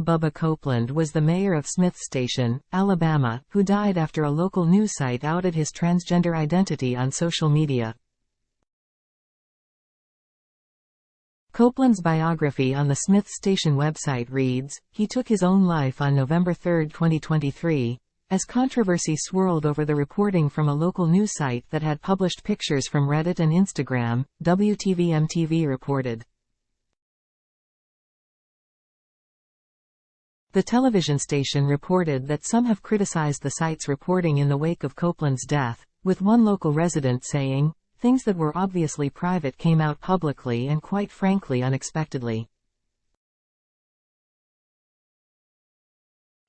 Bubba Copeland was the mayor of Smith Station, Alabama, who died after a local news site outed his transgender identity on social media. Copeland's biography on the Smith Station website reads, "He took his own life on November 3, 2023, as controversy swirled over the reporting from a local news site that had published pictures from Reddit and Instagram," WTVM-TV reported. The television station reported that some have criticized the site's reporting in the wake of Copeland's death, with one local resident saying, "Things that were obviously private came out publicly and quite frankly unexpectedly.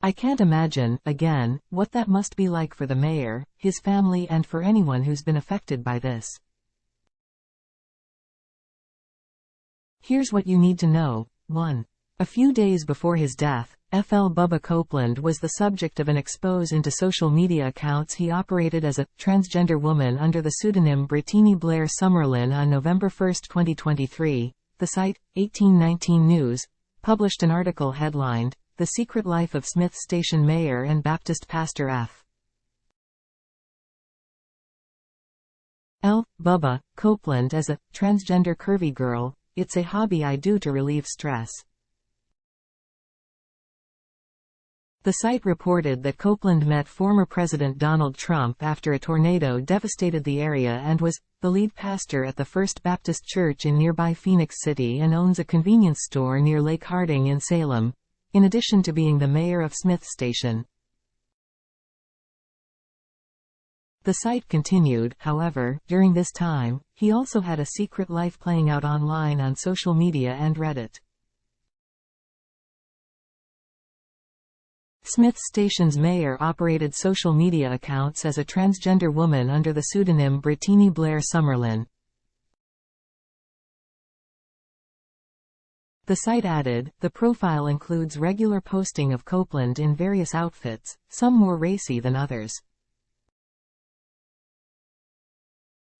I can't imagine, again, what that must be like for the mayor, his family and for anyone who's been affected by this. Here's what you need to know. 1. A few days before his death, FL Bubba Copeland was the subject of an expose into social media accounts he operated as a transgender woman under the pseudonym Brittany Blair Summerlin. On November 1, 2023, the site, 1819 News, published an article headlined, "The Secret Life of Smith Station Mayor and Baptist Pastor F. L. Bubba Copeland as a transgender curvy girl. It's a hobby I do to relieve stress." The site reported that Copeland met former President Donald Trump after a tornado devastated the area and was the lead pastor at the First Baptist Church in nearby Phoenix City and owns a convenience store near Lake Harding in Salem, in addition to being the mayor of Smith Station. The site continued, however, during this time, he also had a secret life playing out online on social media and Reddit. Smith Station's mayor operated social media accounts as a transgender woman under the pseudonym Brittany Blair Summerlin. The site added, the profile includes regular posting of Copeland in various outfits, some more racy than others.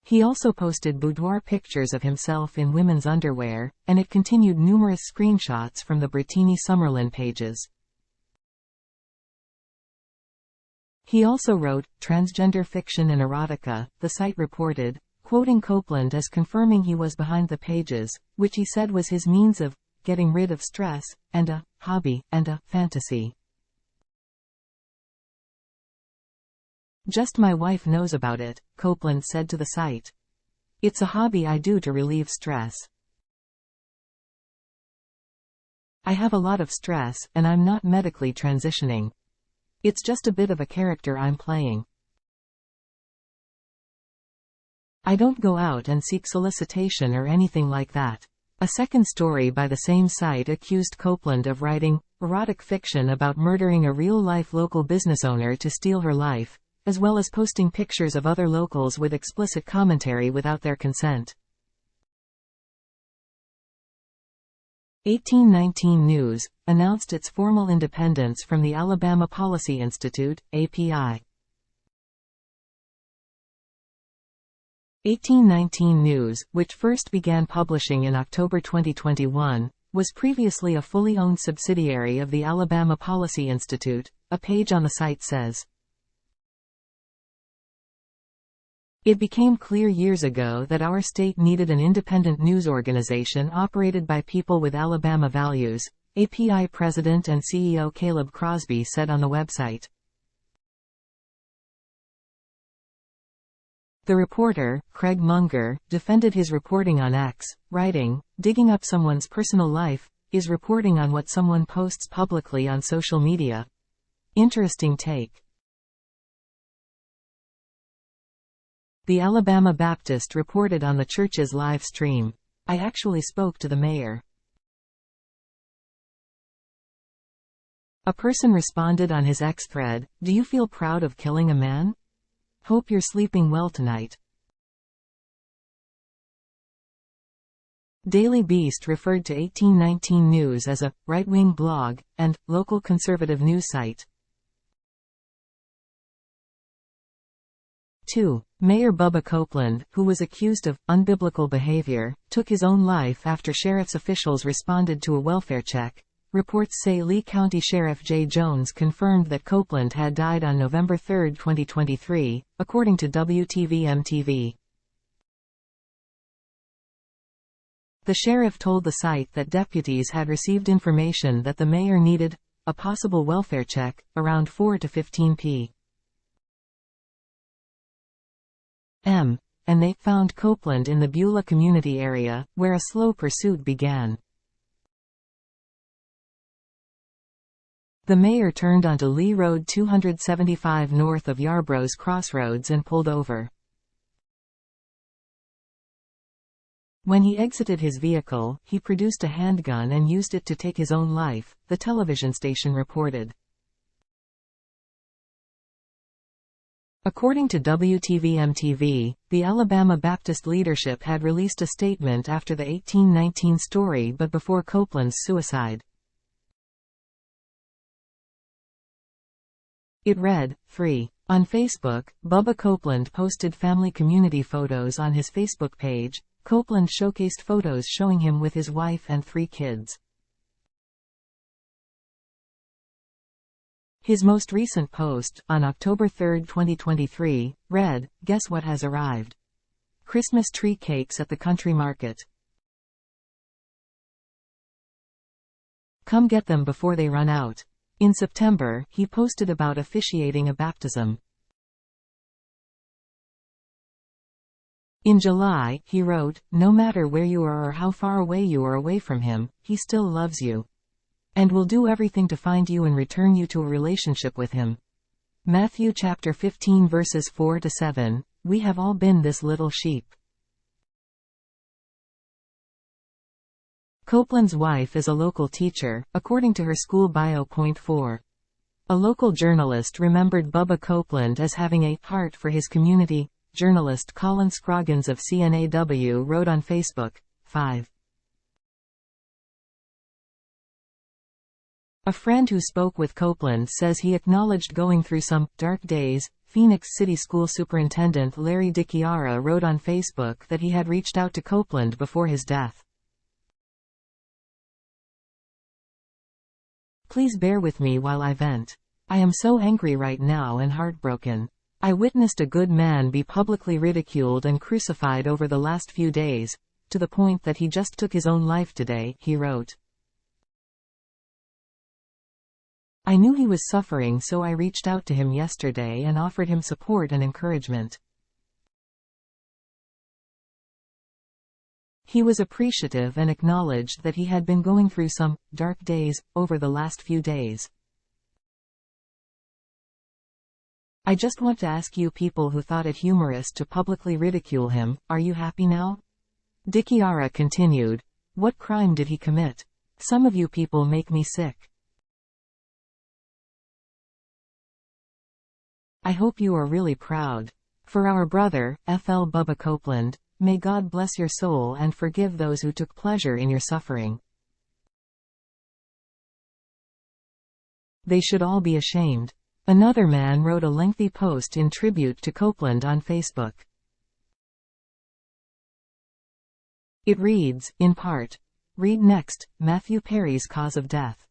He also posted boudoir pictures of himself in women's underwear, and it continued numerous screenshots from the Brittany Summerlin pages. He also wrote, transgender fiction and erotica, the site reported, quoting Copeland as confirming he was behind the pages, which he said was his means of getting rid of stress, and a hobby, and a fantasy. "Just my wife knows about it," Copeland said to the site. "It's a hobby I do to relieve stress. I have a lot of stress, and I'm not medically transitioning. It's just a bit of a character I'm playing. I don't go out and seek solicitation or anything like that." A second story by the same site accused Copeland of writing erotic fiction about murdering a real-life local business owner to steal her life, as well as posting pictures of other locals with explicit commentary without their consent. 1819 News announced its formal independence from the Alabama Policy Institute, API. 1819 News, which first began publishing in October 2021, was previously a fully owned subsidiary of the Alabama Policy Institute, a page on the site says. It became clear years ago that our state needed an independent news organization operated by people with Alabama values, API President and CEO Caleb Crosby said on the website. The reporter, Craig Munger, defended his reporting on X, writing, "Digging up someone's personal life is reporting on what someone posts publicly on social media. Interesting take." The Alabama Baptist reported on the church's live stream. "I actually spoke to the mayor. A person responded on his X thread, 'Do you feel proud of killing a man? Hope you're sleeping well tonight.'" Daily Beast referred to 1819 News as a right-wing blog and local conservative news site. 2. Mayor Bubba Copeland, who was accused of unbiblical behavior, took his own life after sheriff's officials responded to a welfare check, Reports say Lee County Sheriff Jay Jones confirmed that Copeland had died on November 3, 2023, according to WTVM-TV. The sheriff told the site that deputies had received information that the mayor needed a possible welfare check around 4 to 15 p.m. and they found Copeland in the Beulah community area, where a slow pursuit began. The mayor turned onto Lee Road 275 north of Yarbrough's Crossroads and pulled over. When he exited his vehicle, he produced a handgun and used it to take his own life, the television station reported. According to WTVM-TV, the Alabama Baptist leadership had released a statement after the 1819 story but before Copeland's suicide. It read, 3. On Facebook, Bubba Copeland posted family community photos on his Facebook page. Copeland showcased photos showing him with his wife and 3 kids. His most recent post, on October 3, 2023, read, "Guess what has arrived? Christmas tree cakes at the country market. Come get them before they run out." In September, he posted about officiating a baptism. In July, he wrote, "No matter where you are or how far away you are away from him, he still loves you. And will do everything to find you and return you to a relationship with him." Matthew chapter 15 verses 4 to 7, "We have all been this little sheep." Copeland's wife is a local teacher, according to her school bio. Point 4. A local journalist remembered Bubba Copeland as having a heart for his community. Journalist Colin Scroggins of CNAW wrote on Facebook. 5. A friend who spoke with Copeland says he acknowledged going through some dark days. Phoenix City School Superintendent Larry DiChiara wrote on Facebook that he had reached out to Copeland before his death. "Please bear with me while I vent. I am so angry right now and heartbroken. I witnessed a good man be publicly ridiculed and crucified over the last few days, to the point that he just took his own life today," he wrote. "I knew he was suffering, so I reached out to him yesterday and offered him support and encouragement. He was appreciative and acknowledged that he had been going through some dark days over the last few days. I just want to ask you people who thought it humorous to publicly ridicule him, are you happy now?" DiChiara continued, "What crime did he commit? Some of you people make me sick. I hope you are really proud. For our brother, F.L. Bubba Copeland, may God bless your soul and forgive those who took pleasure in your suffering. They should all be ashamed." Another man wrote a lengthy post in tribute to Copeland on Facebook. It reads, in part, "Read next, Matthew Perry's cause of death."